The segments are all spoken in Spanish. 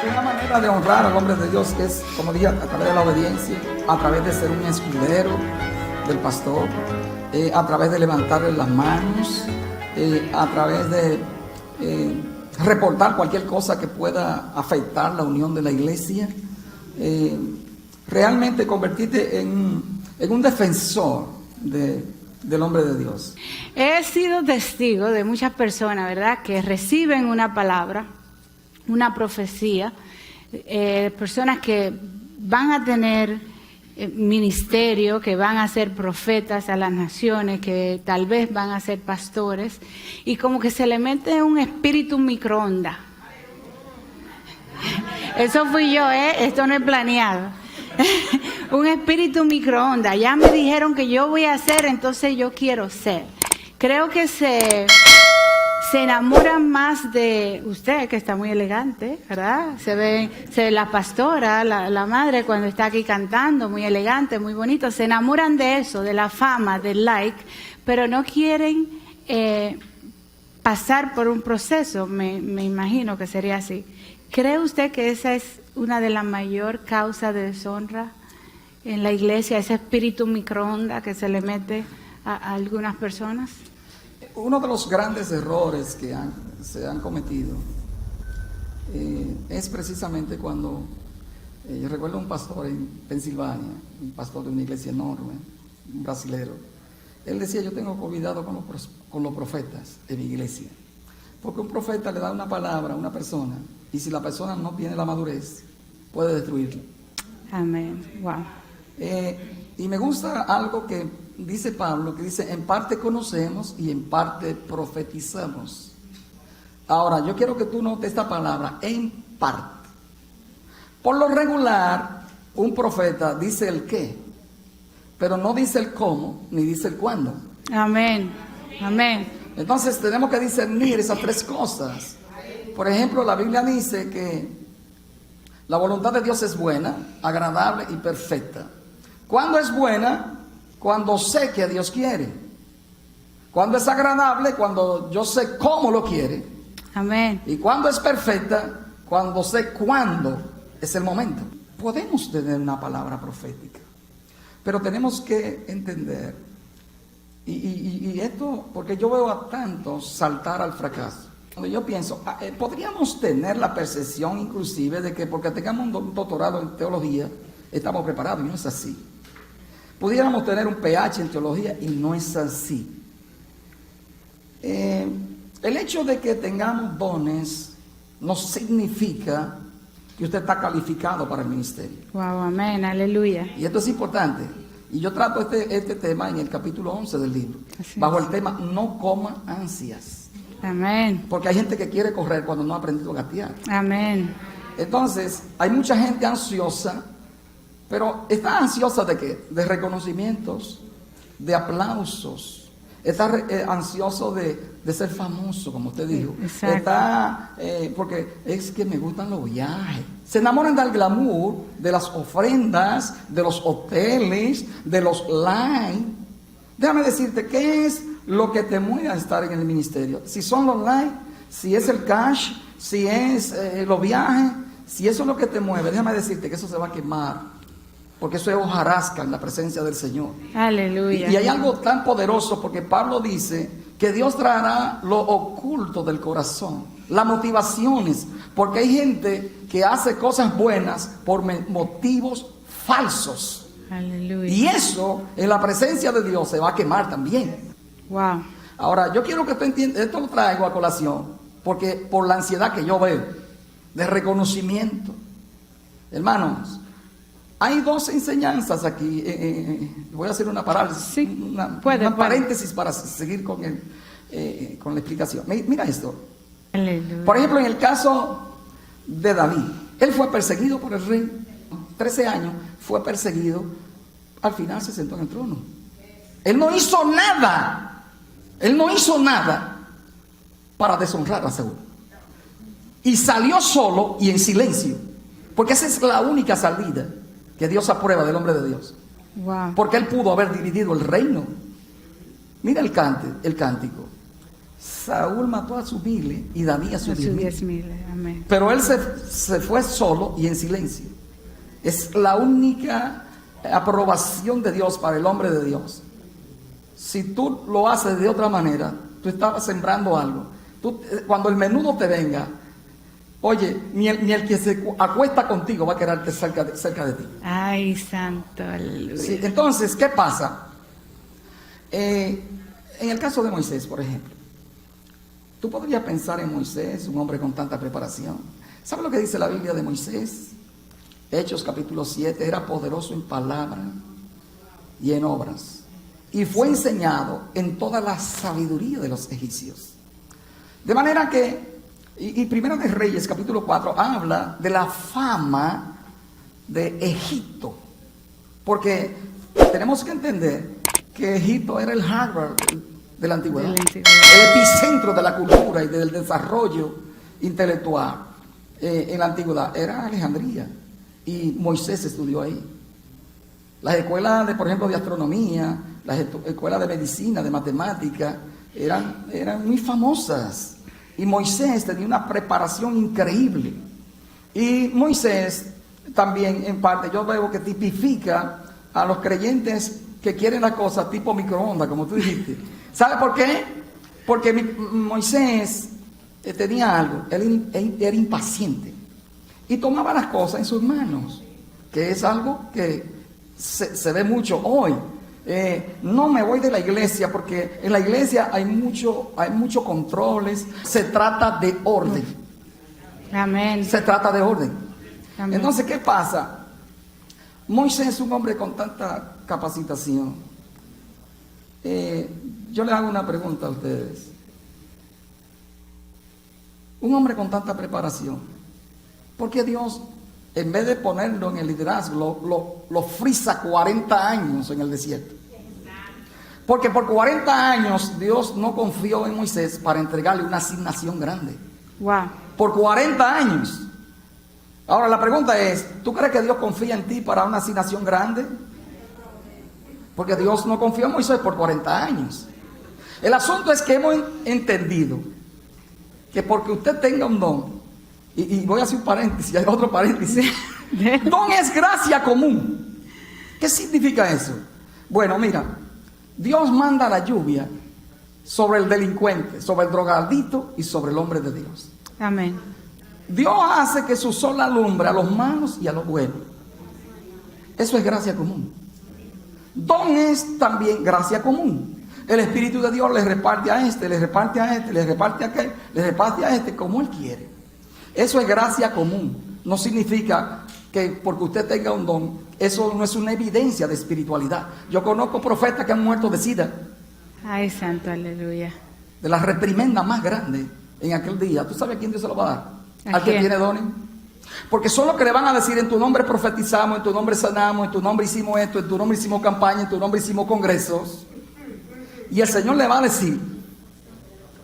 Una manera de honrar al hombre de Dios es, como dije, a través de la obediencia, a través de ser un escudero del pastor, a través de levantarle las manos, a través de reportar cualquier cosa que pueda afectar la unión de la iglesia. Realmente convertirte en un defensor del hombre de Dios. He sido testigo de muchas personas, ¿verdad?, que reciben una palabra, una profecía, personas que van a tener ministerio, que van a ser profetas a las naciones, que tal vez van a ser pastores, y como que se le mete un espíritu microondas. Eso fui yo, esto no es planeado. Un espíritu microondas. Ya me dijeron que yo voy a hacer, entonces yo quiero ser. Creo que se enamoran más de usted, que está muy elegante, ¿verdad? Se ve la pastora, la madre cuando está aquí cantando, muy elegante, muy bonito. Se enamoran de eso, de la fama, del like, pero no quieren pasar por un proceso. Me imagino que sería así. ¿Cree usted que esa es una de las mayores causas de deshonra en la iglesia, ese espíritu microondas que se le mete a algunas personas? Uno de los grandes errores que se han cometido es precisamente cuando, yo recuerdo un pastor en Pensilvania, un pastor de una iglesia enorme, un brasilero. Él decía: yo tengo cuidado con los profetas en mi iglesia, porque un profeta le da una palabra a una persona, y si la persona no tiene la madurez, puede destruirla. Amén. Wow. Y me gusta algo que dice Pablo, que dice: en parte conocemos y en parte profetizamos. Ahora, yo quiero que tú notes esta palabra, en parte. Por lo regular, un profeta dice el qué, pero no dice el cómo, ni dice el cuándo. Amén. Amén. Entonces tenemos que discernir esas tres cosas. Por ejemplo, la Biblia dice que la voluntad de Dios es buena, agradable y perfecta. ¿Cuándo es buena? Cuando sé que Dios quiere. Cuando es agradable, cuando yo sé cómo lo quiere. Amén. Y cuando es perfecta, cuando sé cuándo es el momento. Podemos tener una palabra profética, pero tenemos que entender, y esto, porque yo veo a tantos saltar al fracaso. Cuando yo pienso, podríamos tener la percepción inclusive de que porque tengamos un doctorado en teología, estamos preparados, y no es así. Pudiéramos tener un PH en teología, y no es así. El hecho de que tengamos dones no significa que usted está calificado para el ministerio. Wow, amén, aleluya. Y esto es importante. Y yo trato este tema en el capítulo 11 del libro, bajo el tema no coma ansias. Amén. Porque hay gente que quiere correr cuando no ha aprendido a gatear. Amén. Entonces, hay mucha gente ansiosa, pero está ansiosa ¿de qué? De reconocimientos, de aplausos. Está ansioso de ser famoso, como usted dijo. Exacto. Está, porque es que me gustan los viajes. Se enamoran del glamour, de las ofrendas, de los hoteles, de los likes. Déjame decirte, ¿qué es lo que te mueve a estar en el ministerio? Si son los likes, si es el cash, si es los viajes, si eso es lo que te mueve, déjame decirte que eso se va a quemar. Porque eso es hojarasca en la presencia del Señor. Aleluya. Y hay algo tan poderoso, porque Pablo dice que Dios traerá lo oculto del corazón, las motivaciones, porque hay gente que hace cosas buenas por motivos falsos. Aleluya. Y eso en la presencia de Dios se va a quemar también. Wow. Ahora, yo quiero que tú entiendas, esto lo traigo a colación, porque por la ansiedad que yo veo, de reconocimiento. Hermanos, hay dos enseñanzas aquí. Voy a hacer una parálisis, Sí, una puede. paréntesis para seguir con la explicación. Mira esto. Aleluya. Por ejemplo, en el caso de David, él fue perseguido por el rey. 13 años fue perseguido. Al final se sentó en el trono. Él no hizo nada. Él no hizo nada para deshonrar a Saúl. Y salió solo y en silencio. Porque esa es la única salida que Dios aprueba del hombre de Dios. Wow. Porque él pudo haber dividido el reino. Mira el cántico. Saúl mató a sus 1000 y David a sus 10,000. 10,000, amén. Pero él se fue solo y en silencio. Es la única aprobación de Dios para el hombre de Dios. Si tú lo haces de otra manera, tú estabas sembrando algo. Cuando el menudo te venga, oye, ni el que se acuesta contigo va a quedarte cerca de ti. Ay, santo, aleluya. Sí, entonces, ¿qué pasa? En el caso de Moisés, por ejemplo, tú podrías pensar en Moisés, un hombre con tanta preparación. ¿Sabe lo que dice la Biblia de Moisés? Hechos capítulo 7, era poderoso en palabra y en obras, y fue enseñado en toda la sabiduría de los egipcios. De manera que, y Primera de Reyes capítulo 4 habla de la fama de Egipto, porque tenemos que entender que Egipto era el Harvard de la antigüedad, el epicentro de la cultura y del desarrollo intelectual en la antigüedad. Era Alejandría, y Moisés estudió ahí. Las escuelas, por ejemplo, de astronomía, las escuelas de medicina, de matemática, eran muy famosas. Y Moisés tenía una preparación increíble. Y Moisés también, en parte, yo veo que tipifica a los creyentes que quieren la cosa tipo microondas, como tú dijiste. ¿Sabe por qué? Porque Moisés tenía algo, él era impaciente y tomaba las cosas en sus manos, que es algo que se ve mucho hoy. No me voy de la iglesia porque en la iglesia hay mucho controles. Se trata de orden. Amén. Se trata de orden. Amén. Entonces, ¿qué pasa? Moisés es un hombre con tanta capacitación. Yo le hago una pregunta a ustedes. Un hombre con tanta preparación, ¿por qué Dios, en vez de ponerlo en el liderazgo, lo frisa 40 años en el desierto? Porque por 40 años Dios no confió en Moisés para entregarle una asignación grande. Wow. Por 40 años. Ahora la pregunta es, ¿tú crees que Dios confía en ti para una asignación grande? Porque Dios no confió en Moisés por 40 años. El asunto es que hemos entendido que porque usted tenga un don, y voy a hacer un paréntesis, hay otro paréntesis. Don es gracia común. ¿Qué significa eso? Bueno, mira, Dios manda la lluvia sobre el delincuente, sobre el drogadicto y sobre el hombre de Dios. Amén. Dios hace que su sol alumbre a los malos y a los buenos. Eso es gracia común. Don es también gracia común. El Espíritu de Dios le reparte a este, le reparte a este, le reparte a aquel, le reparte a este como Él quiere. Eso es gracia común. No significa que porque usted tenga un don, eso no es una evidencia de espiritualidad. Yo conozco profetas que han muerto de sida. Ay, santo, aleluya. De la reprimenda más grande en aquel día. ¿Tú sabes a quién Dios se lo va a dar? ¿A Al que quién? tiene dones. Porque son los que le van a decir: en tu nombre profetizamos, en tu nombre sanamos, en tu nombre hicimos esto, en tu nombre hicimos campaña, en tu nombre hicimos congresos. Y el Señor le va a decir: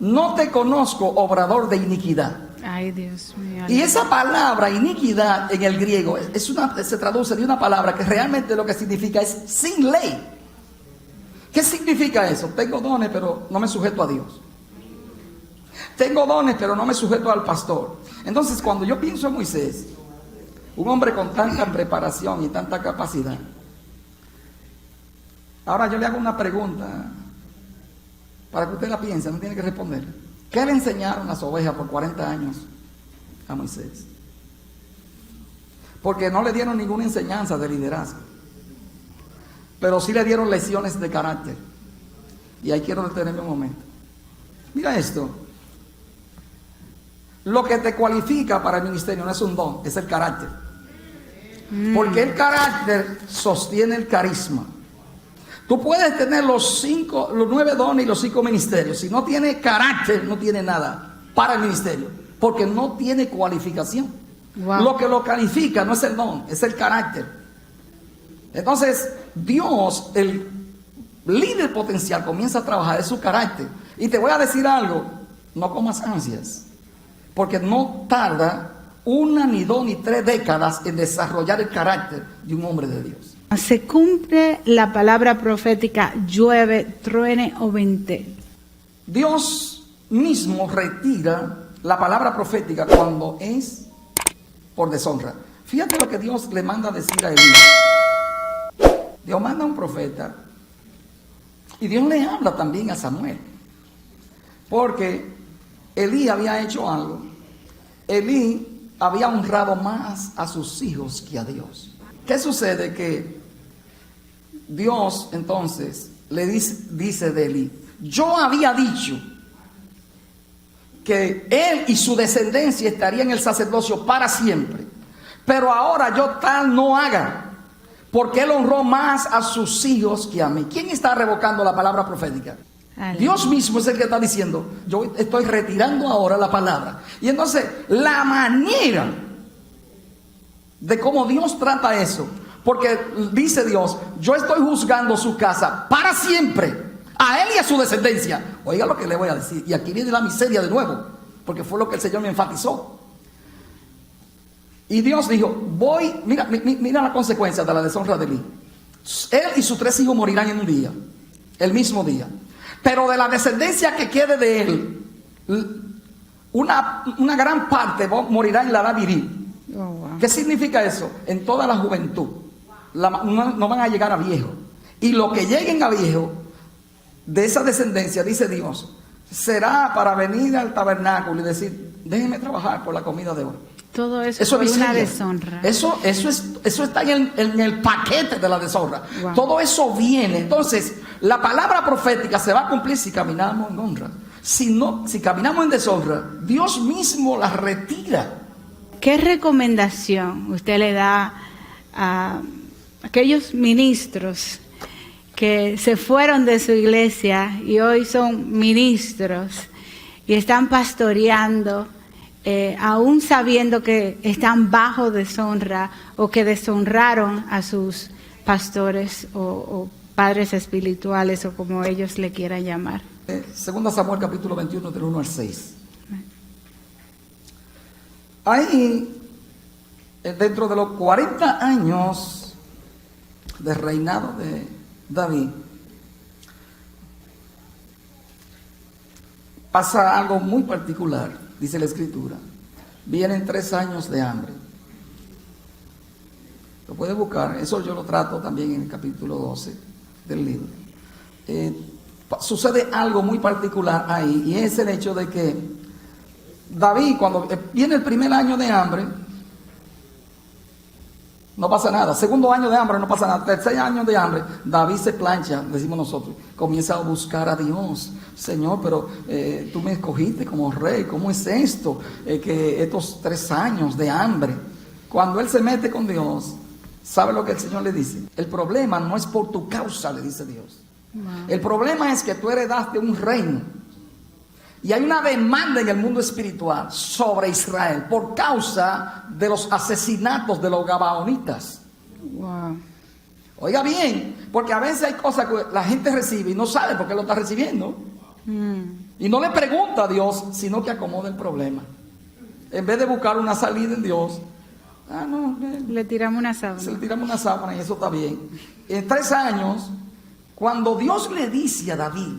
no te conozco, obrador de iniquidad. Ay, Dios mío. Y esa palabra iniquidad en el griego se traduce de una palabra que realmente lo que significa es sin ley. ¿Qué significa eso? Tengo dones, pero no me sujeto a Dios. Tengo dones, pero no me sujeto al pastor. Entonces, cuando yo pienso en Moisés, un hombre con tanta preparación y tanta capacidad, ahora yo le hago una pregunta para que usted la piense, no tiene que responder. ¿Qué le enseñaron las ovejas por 40 años a Moisés? Porque no le dieron ninguna enseñanza de liderazgo, pero sí le dieron lecciones de carácter. Y ahí quiero detenerme un momento. Mira esto. Lo que te cualifica para el ministerio no es un don, es el carácter. Porque el carácter sostiene el carisma. Tú puedes tener los 9 dones y los 5 ministerios. Si no tiene carácter, no tiene nada para el ministerio, porque no tiene cualificación. Wow. Lo que lo califica no es el don, es el carácter. Entonces, Dios, el líder potencial, comienza a trabajar en su carácter. Y te voy a decir algo: no comas ansias, porque no tarda 1, ni 2, ni 3 décadas en desarrollar el carácter de un hombre de Dios. Se cumple la palabra profética: llueve, truene o vente. Dios mismo retira la palabra profética cuando es por deshonra. Fíjate lo que Dios le manda a decir a Elías. Dios manda a un profeta y Dios le habla también a Samuel. Porque Elí había hecho algo. Elí había honrado más a sus hijos que a Dios. ¿Qué sucede? Que Dios entonces le dice de Elí: yo había dicho que él y su descendencia estarían en el sacerdocio para siempre, pero ahora yo tal no haga, porque él honró más a sus hijos que a mí. ¿Quién está revocando la palabra profética? Dios mismo es el que está diciendo: yo estoy retirando ahora la palabra. Y entonces la manera de cómo Dios trata eso, porque dice Dios: yo estoy juzgando su casa para siempre, a él y a su descendencia. Oiga lo que le voy a decir, y aquí viene la miseria de nuevo, porque fue lo que el Señor me enfatizó. Y Dios dijo: mira la consecuencia de la deshonra de Elí. Él y sus 3 hijos morirán en un día, el mismo día. Pero de la descendencia que quede de él, una gran parte morirá en la edad viril. Oh, wow. ¿Qué significa eso? En toda la juventud. No van a llegar a viejo. Y lo que lleguen a viejo de esa descendencia, dice Dios, será para venir al tabernáculo y decir: déjenme trabajar por la comida de hoy. Todo eso es una deshonra. Eso está en el paquete de la deshonra. Wow. Todo eso viene. Entonces, la palabra profética se va a cumplir si caminamos en honra. Si caminamos en deshonra, Dios mismo la retira. ¿Qué recomendación usted le da a aquellos ministros que se fueron de su iglesia y hoy son ministros y están pastoreando, aún sabiendo que están bajo deshonra o que deshonraron a sus pastores o padres espirituales, o como ellos le quieran llamar? Segunda Samuel capítulo 21 del 1 al 6. Ahí, dentro de los 40 años de reinado de David, pasa algo muy particular, dice la Escritura. Vienen 3 años de hambre. Lo puedes buscar, eso yo lo trato también en el capítulo 12 del libro. Sucede algo muy particular ahí, y es el hecho de que David, cuando viene el primer año de hambre, no pasa nada. Segundo año de hambre, no pasa nada. Tercer año de hambre, David se plancha, decimos nosotros, comienza a buscar a Dios. Señor, pero tú me escogiste como rey, ¿cómo es esto? Que estos 3 años de hambre. Cuando él se mete con Dios, ¿sabe lo que el Señor le dice? El problema no es por tu causa, le dice Dios. Wow. El problema es que tú heredaste un reino. Y hay una demanda en el mundo espiritual sobre Israel por causa de los asesinatos de los gabaonitas. Wow. Oiga bien, porque a veces hay cosas que la gente recibe y no sabe por qué lo está recibiendo. Y no le pregunta a Dios, sino que acomoda el problema. En vez de buscar una salida en Dios, le tiramos una sábana. Le tiramos una sábana y eso está bien. En 3 años, cuando Dios le dice a David,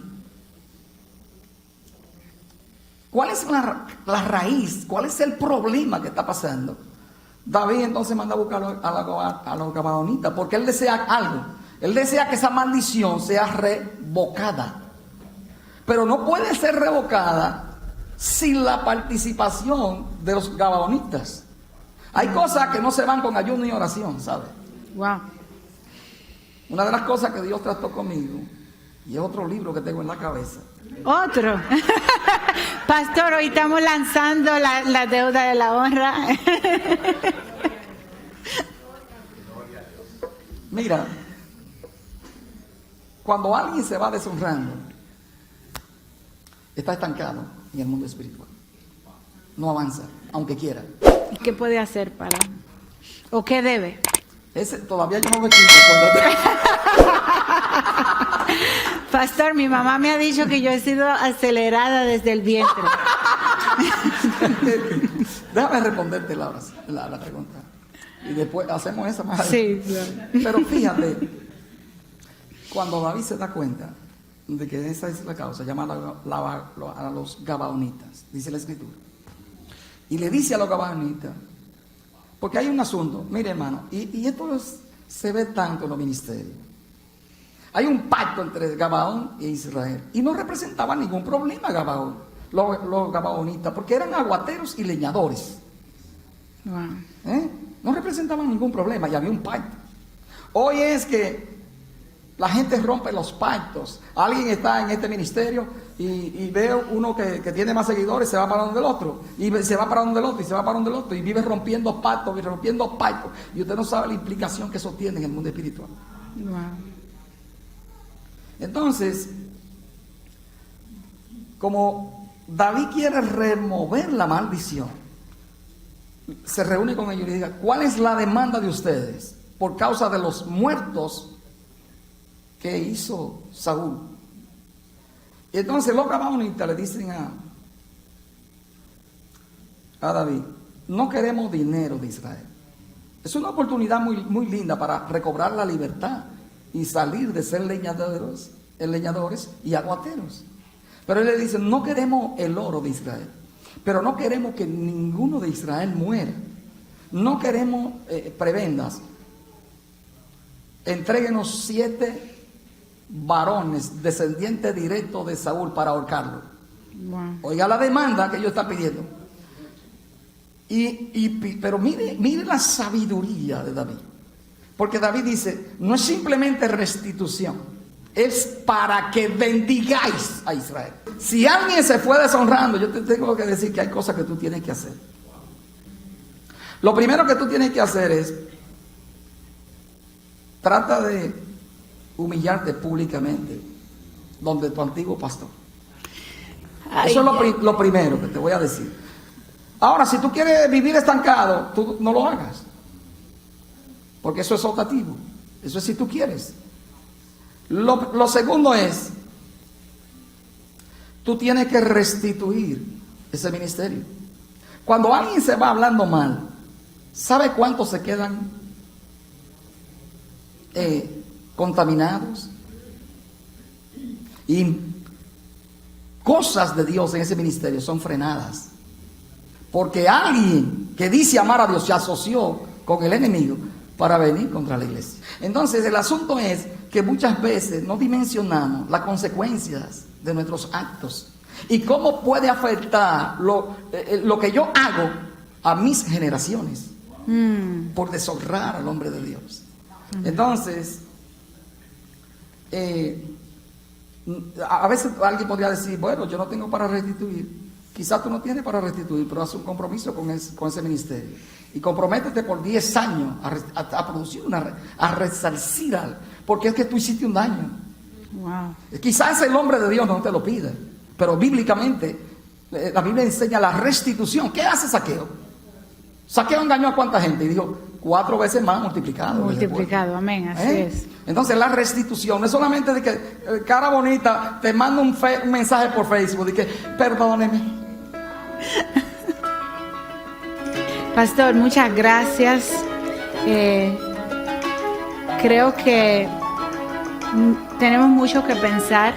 ¿cuál es la raíz? ¿Cuál es el problema que está pasando? David entonces manda a buscar a los gabaonitas, porque él desea algo. Él desea que esa maldición sea revocada. Pero no puede ser revocada sin la participación de los gabaonitas. Hay cosas que no se van con ayuno y oración, ¿sabes? Wow. Una de las cosas que Dios trató conmigo, y es otro libro que tengo en la cabeza. Otro. Pastor, hoy estamos lanzando la deuda de la honra. Mira, cuando alguien se va deshonrando, está estancado en el mundo espiritual. No avanza, aunque quiera. ¿Y qué puede hacer para? ¿O qué debe? Todavía yo no lo explico. Pastor, mi mamá me ha dicho que yo he sido acelerada desde el vientre. Déjame responderte la pregunta. Y después hacemos esa más. Sí, claro. Pero fíjate, cuando David se da cuenta de que esa es la causa, llama a los gabaonitas, dice la escritura. Y le dice a los gabaonitas, porque hay un asunto, mire hermano, y esto se ve tanto en los ministerios. Hay un pacto entre Gabaón e Israel, y no representaba ningún problema Gabaón, los gabaonitas, porque eran aguateros y leñadores. Wow. No representaban ningún problema, y había un pacto. Hoy es que la gente rompe los pactos. Alguien está en este ministerio y ve uno que tiene más seguidores, se va para donde el otro, y se va para donde el otro, y se va para donde el otro, y vive rompiendo pactos, y usted no sabe la implicación que eso tiene en el mundo espiritual. Wow. Entonces, como David quiere remover la maldición, se reúne con ellos y dice, ¿cuál es la demanda de ustedes por causa de los muertos que hizo Saúl? Y entonces los gabaonitas le dicen a David, no queremos dinero de Israel. Es una oportunidad muy linda para recobrar la libertad y salir de ser leñadores y aguateros. Pero él le dice, no queremos el oro de Israel, pero no queremos que ninguno de Israel muera. No queremos prebendas. Entréguenos 7 varones descendientes directos de Saúl para ahorcarlo. Wow. Oiga la demanda que ellos están pidiendo. Pero mire la sabiduría de David. Porque David dice, no es simplemente restitución, es para que bendigáis a Israel. Si alguien se fue deshonrando, yo te tengo que decir que hay cosas que tú tienes que hacer. Lo primero que tú tienes que hacer es, trata de humillarte públicamente donde tu antiguo pastor. Eso es lo primero que te voy a decir. Ahora, si tú quieres vivir estancado, tú no lo hagas, porque eso es optativo. Eso es si tú quieres. Lo segundo es, tú tienes que restituir ese ministerio. Cuando alguien se va hablando mal, ¿sabe cuántos se quedan contaminados? Y cosas de Dios en ese ministerio son frenadas, porque alguien que dice amar a Dios se asoció con el enemigo para venir contra la iglesia. Entonces el asunto es que muchas veces no dimensionamos las consecuencias de nuestros actos y cómo puede afectar lo que yo hago a mis generaciones por deshonrar al hombre de Dios. Entonces a veces alguien podría decir, bueno, yo no tengo para restituir. Quizás tú no tienes para restituir, pero haz un compromiso con ese ministerio. Y comprométete por 10 años a producir a resarcir algo. Porque es que tú hiciste un daño. Wow. Quizás el hombre de Dios no te lo pide, pero bíblicamente la Biblia enseña la restitución. ¿Qué hace Zaqueo? Zaqueo engañó a cuánta gente y dijo 4 veces más multiplicado. Multiplicado, amén, así es. Entonces la restitución no es solamente de que cara bonita te manda un mensaje por Facebook de que perdóneme. Pastor, muchas gracias. Creo que tenemos mucho que pensar.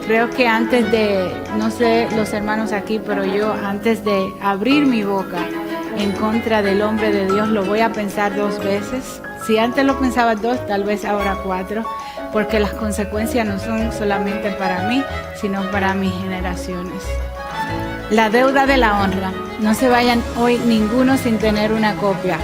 Creo que antes de, no sé los hermanos aquí, pero yo antes de abrir mi boca en contra del hombre de Dios, lo voy a pensar 2 veces. Si antes lo pensaba 2, tal vez ahora 4, porque las consecuencias no son solamente para mí, sino para mis generaciones. La deuda de la honra. No se vayan hoy ninguno sin tener una copia.